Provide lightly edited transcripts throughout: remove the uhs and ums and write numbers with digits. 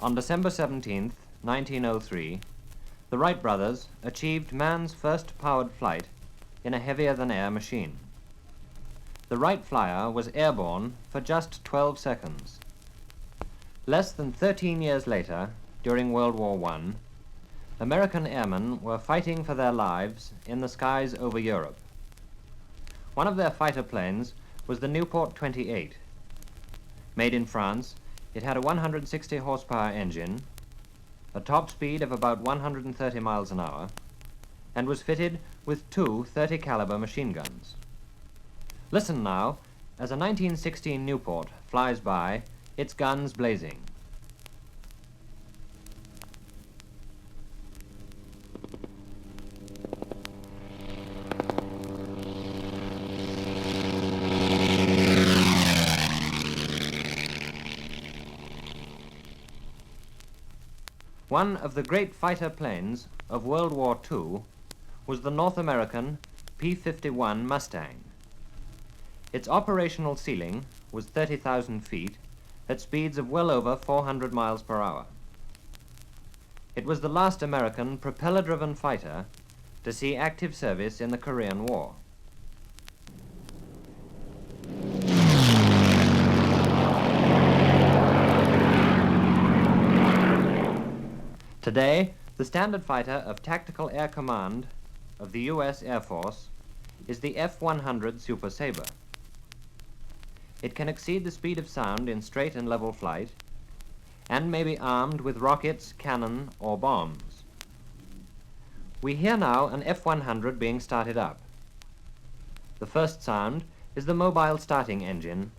On December 17th, 1903, the Wright brothers achieved man's first powered flight in a heavier-than-air machine. The Wright Flyer was airborne for just 12 seconds. Less than 13 years later, during World War I, American airmen were fighting for their lives in the skies over Europe. One of their fighter planes was the Nieuport 28. Made in France, it had a 160 horsepower engine, a top speed of about 130 miles an hour, and was fitted with two 30 caliber machine guns. Listen now as a 1916 Nieuport flies by, its guns blazing. One of the great fighter planes of World War II was the North American P-51 Mustang. Its operational ceiling was 30,000 feet at speeds of well over 400 miles per hour. It was the last American propeller-driven fighter to see active service in the Korean War. Today, the standard fighter of Tactical Air Command of the U.S. Air Force is the F-100 Super Sabre. It can exceed the speed of sound in straight and level flight and may be armed with rockets, cannon, or bombs. We hear now an F-100 being started up. The first sound is the mobile starting engine,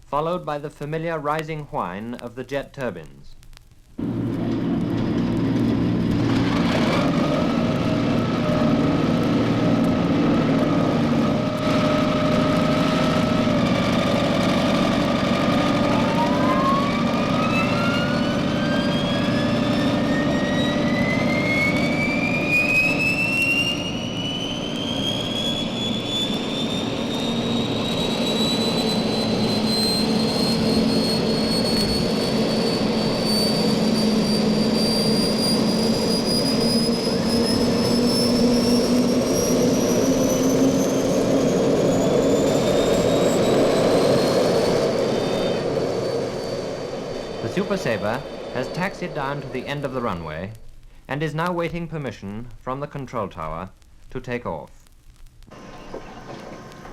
followed by the familiar rising whine of the jet turbines. The Super Sabre has taxied down to the end of the runway and is now waiting permission from the control tower to take off.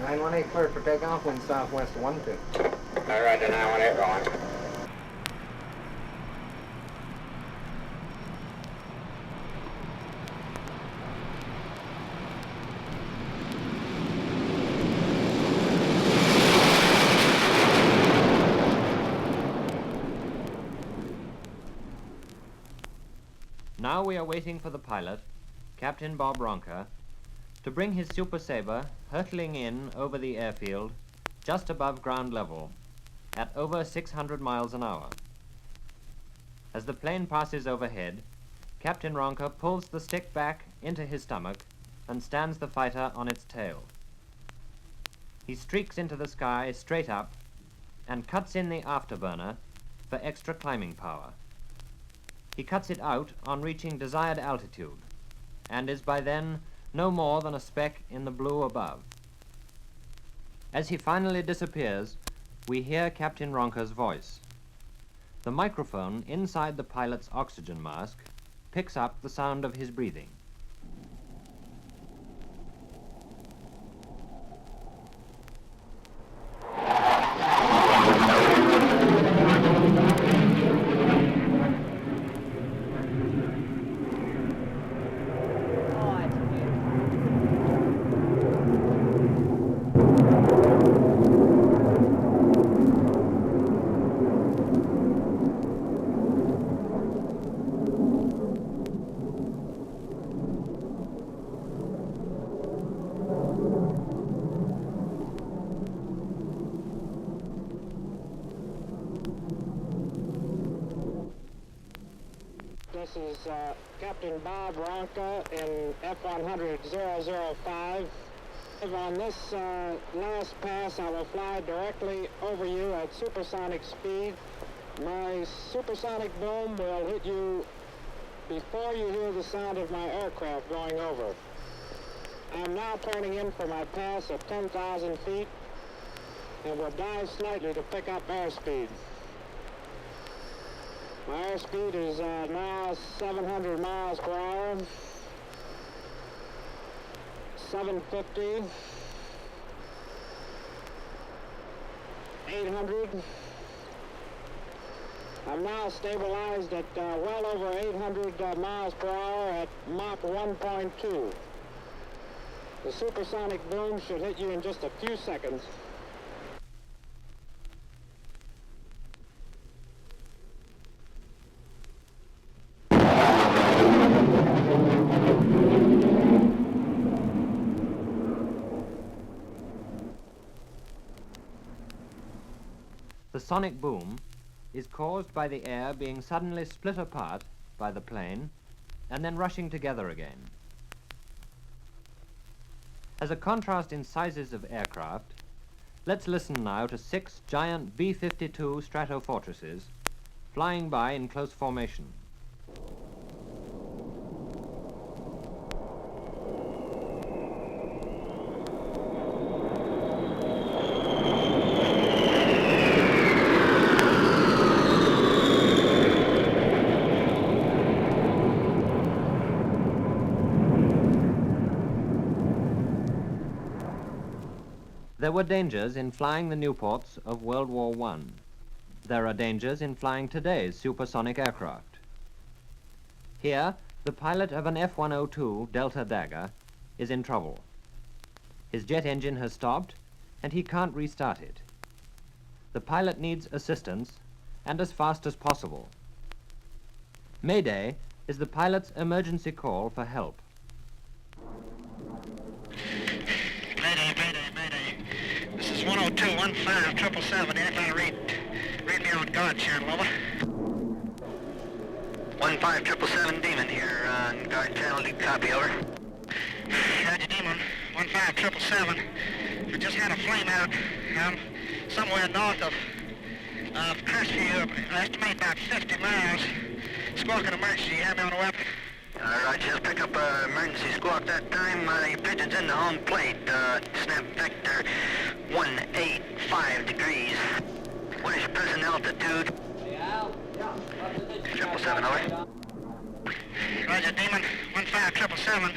918 clear for takeoff, wind southwest 12. All right, 918 going. Now we are waiting for the pilot, Captain Bob Ronker, to bring his Super Sabre hurtling in over the airfield just above ground level at over 600 miles an hour. As the plane passes overhead, Captain Ronker pulls the stick back into his stomach and stands the fighter on its tail. He streaks into the sky straight up and cuts in the afterburner for extra climbing power. He cuts it out on reaching desired altitude and is by then no more than a speck in the blue above. As he finally disappears, we hear Captain Ronker's voice. The microphone inside the pilot's oxygen mask picks up the sound of his breathing. This is Captain Bob Ronker in F-100 005. On this last pass, I will fly directly over you at supersonic speed My supersonic boom will hit you before you hear the sound of my aircraft going over. I'm now turning in for my pass at 10,000 feet and will dive slightly to pick up airspeed. My airspeed is now 700 miles per hour, 750, 800. I'm now stabilized at well over 800 miles per hour at Mach 1.2. The supersonic boom should hit you in just a few seconds. The sonic boom is caused by the air being suddenly split apart by the plane and then rushing together again. As a contrast in sizes of aircraft, let's listen now to 6 giant B-52 Stratofortresses flying by in close formation. There were dangers in flying the Nieuports of World War I. There are dangers in flying today's supersonic aircraft. Here, the pilot of an F-102 Delta Dagger is in trouble. His jet engine has stopped, and he can't restart it. The pilot needs assistance, and as fast as possible. Mayday is the pilot's emergency call for help. Mayday. This is 102-15-777. Anything read me on guard channel, over. 15777 Demon here on guard channel. Do you copy, over? Roger, Demon. 15777. I just had a flame out somewhere north of Crestview. I estimate about 50 miles. Squawk an emergency. You have me on the weapon? Roger, just pick up emergency squawk that time. Your pigeon's in the home plate. Snap vector 185 degrees. What is your present altitude? 777, over. Roger, Demon. 15777.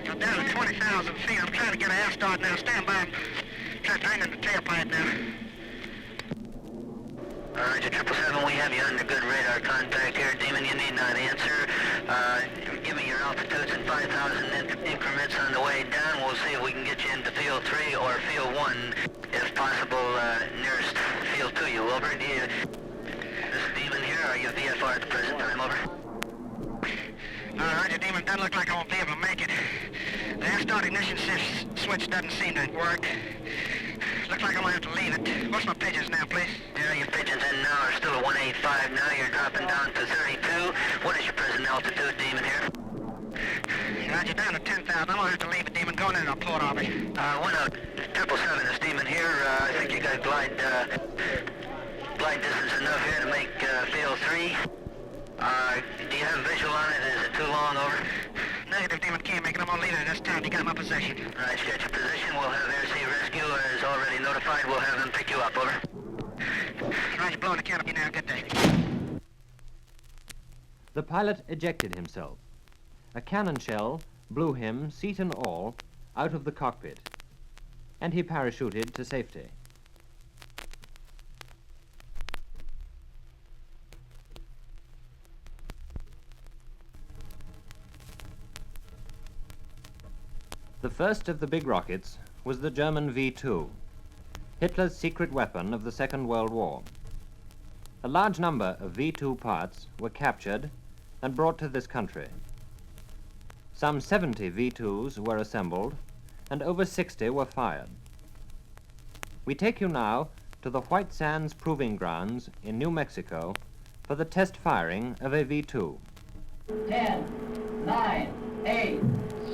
I'm down to 20,000 feet. I'm trying to get an air start now. Stand by. I'm trying to hang in the tailpipe now. Roger, 777, we have you under good radar contact here. Demon, you need not answer. Give me your altitudes in 5,000 increments on the way down. We'll see if we can get you into field 3 or field 1, if possible, nearest field 2. You, over? This is Demon here. Are you VFR at the present time, over? Roger, Demon. Doesn't look like I won't be able to make it. The air start ignition switch doesn't seem to work. Looks like I'm gonna have to leave it. What's my pigeons now, please? Yeah, your pigeons in now are still at 185 now. You're dropping down to 32. What is your present altitude, Demon, here? Roger, down to 10,000. I'm gonna have to leave it, Demon. Going into a port, I'll be. 777 is Demon here. I think you got glide distance enough here to make field 3. Do you have visual on it? Is it too long, over? Negative, Demon. Can't make it. I'm gonna leave it at this time. You got my position. All right, get your position. We'll have Air Sea Rescue as already notified. We'll have them pick you up, over. Roger, blowing the canopy now. Good day. The pilot ejected himself. A cannon shell blew him, seat and all, out of the cockpit, and he parachuted to safety. The first of the big rockets was the German V-2, Hitler's secret weapon of the Second World War. A large number of V-2 parts were captured and brought to this country. Some 70 V-2s were assembled, and over 60 were fired. We take you now to the White Sands Proving Grounds in New Mexico for the test firing of a V-2. 10, 9, 8,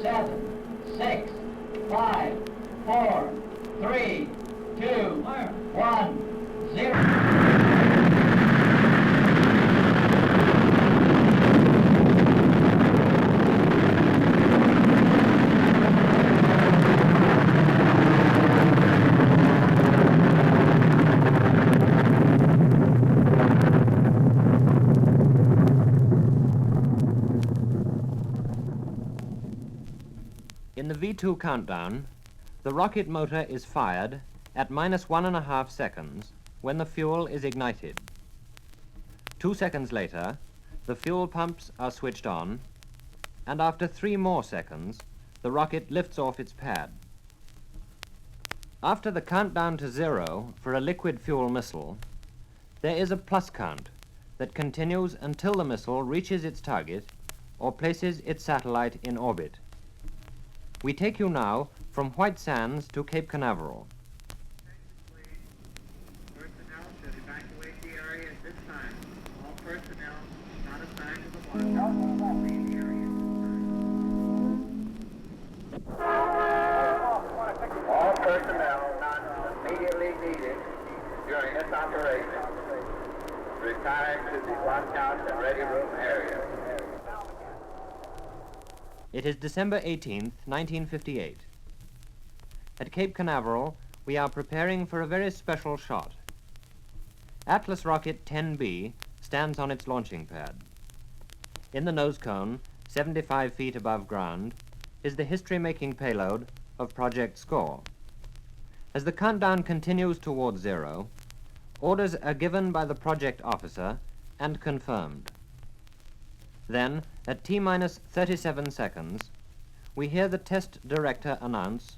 7, 6, 5, 4, 3, 2, 1, 0. V2 countdown, the rocket motor is fired at -1.5 seconds when the fuel is ignited. 2 seconds later, the fuel pumps are switched on, and after 3 more seconds, the rocket lifts off its pad. After the countdown to 0 for a liquid fuel missile, there is a plus count that continues until the missile reaches its target or places its satellite in orbit. We take you now from White Sands to Cape Canaveral. Personnel should evacuate the area at this time. All personnel not assigned to the water leave the area. All personnel not immediately needed during this operation retire to the watch-out and ready room area. It is December 18th, 1958. At Cape Canaveral, we are preparing for a very special shot. Atlas rocket 10B stands on its launching pad. In the nose cone, 75 feet above ground, is the history-making payload of Project SCORE. As the countdown continues toward 0, orders are given by the project officer and confirmed. Then, at T-minus 37 seconds, we hear the test director announce,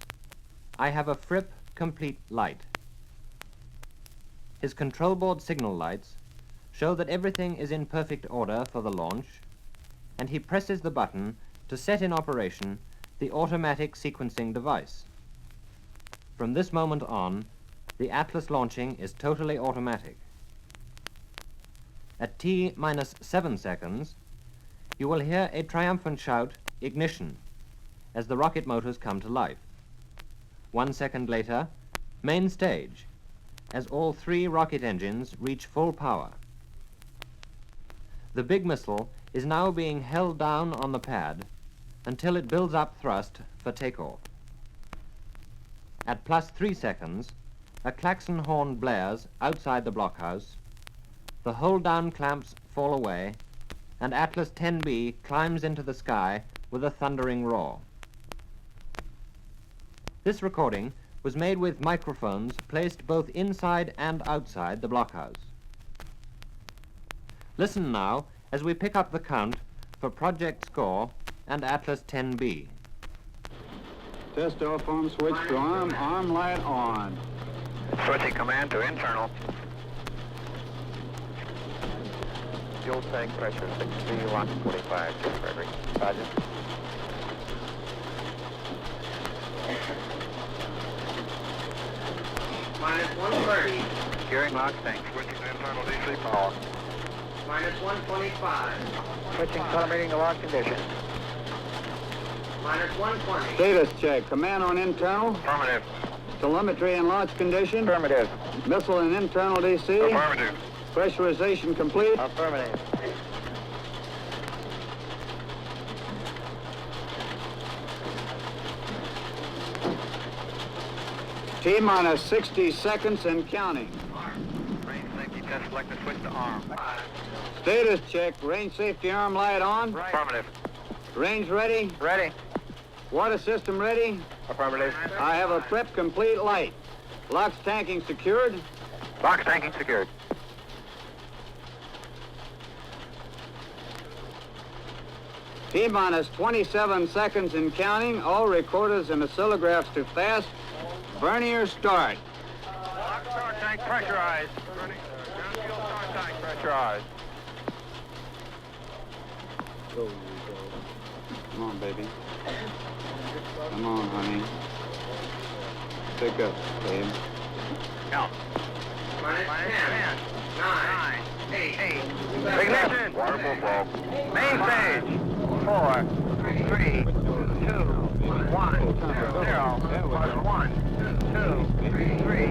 "I have a FRIP complete light." His control board signal lights show that everything is in perfect order for the launch, and he presses the button to set in operation the automatic sequencing device. From this moment on, the Atlas launching is totally automatic. At T-minus 7 seconds, you will hear a triumphant shout, "Ignition," as the rocket motors come to life. 1 second later, main stage, as all 3 rocket engines reach full power. The big missile is now being held down on the pad until it builds up thrust for takeoff. At +3 seconds, a klaxon horn blares outside the blockhouse, the hold-down clamps fall away, and Atlas 10B climbs into the sky with a thundering roar. This recording was made with microphones placed both inside and outside the blockhouse. Listen now as we pick up the count for Project SCORE and Atlas 10B. Test off arm switch to arm light on. Switching command to internal. Fuel tank pressure 63 watts 25. Frederick. Roger. -130. Securing lock tank. Switching to internal DC power. -125. Switching telemetering the lock condition. -120. Status check. Command on internal. Affirmative. Telemetry and launch condition. Affirmative. Missile and internal DC. Affirmative. Pressurization complete. Affirmative. T-minus 60 seconds and counting. Range safety test selector switch to arm. Status check. Range safety arm light on. Affirmative. Range ready. Ready. Water system ready. Affirmative. I have a prep complete light. Locks tanking secured. Box tanking secured. T-minus 27 seconds and counting. All recorders and oscillographs to fast. Vernier start. Lock start tank pressurized. Ground fuel start tank pressurized. Come on, baby. Come on, honey. Pick up, babe. Count. -10, 9, 8. Ignition. Water full flow. Main stage. 4, 3, 2, 1, 0. Plus 1, 2, 3.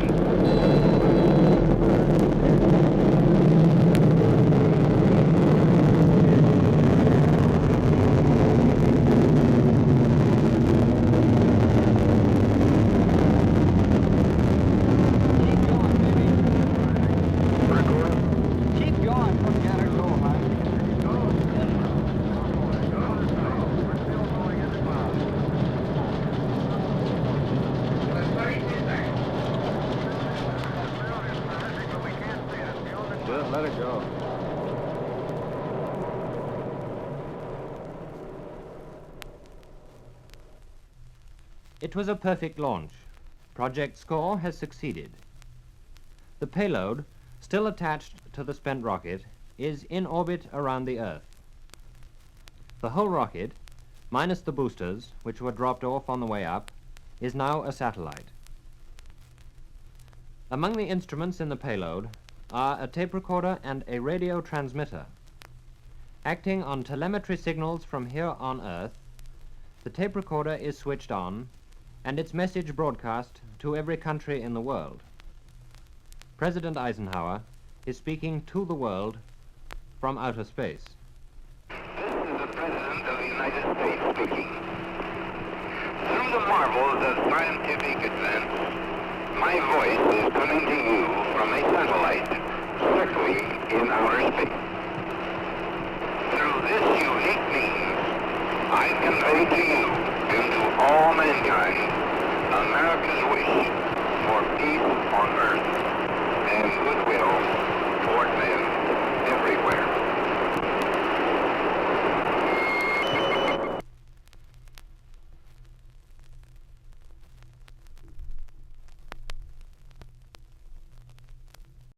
It was a perfect launch. Project SCORE has succeeded. The payload, still attached to the spent rocket, is in orbit around the Earth. The whole rocket, minus the boosters, which were dropped off on the way up, is now a satellite. Among the instruments in the payload are a tape recorder and a radio transmitter. Acting on telemetry signals from here on Earth, the tape recorder is switched on and its message broadcast to every country in the world. President Eisenhower is speaking to the world from outer space. This is the President of the United States speaking. Through the marvels of scientific advance, my voice is coming to you from a satellite circling in outer space. Through this unique means, I convey to you and to all mankind America's wish for peace on earth and goodwill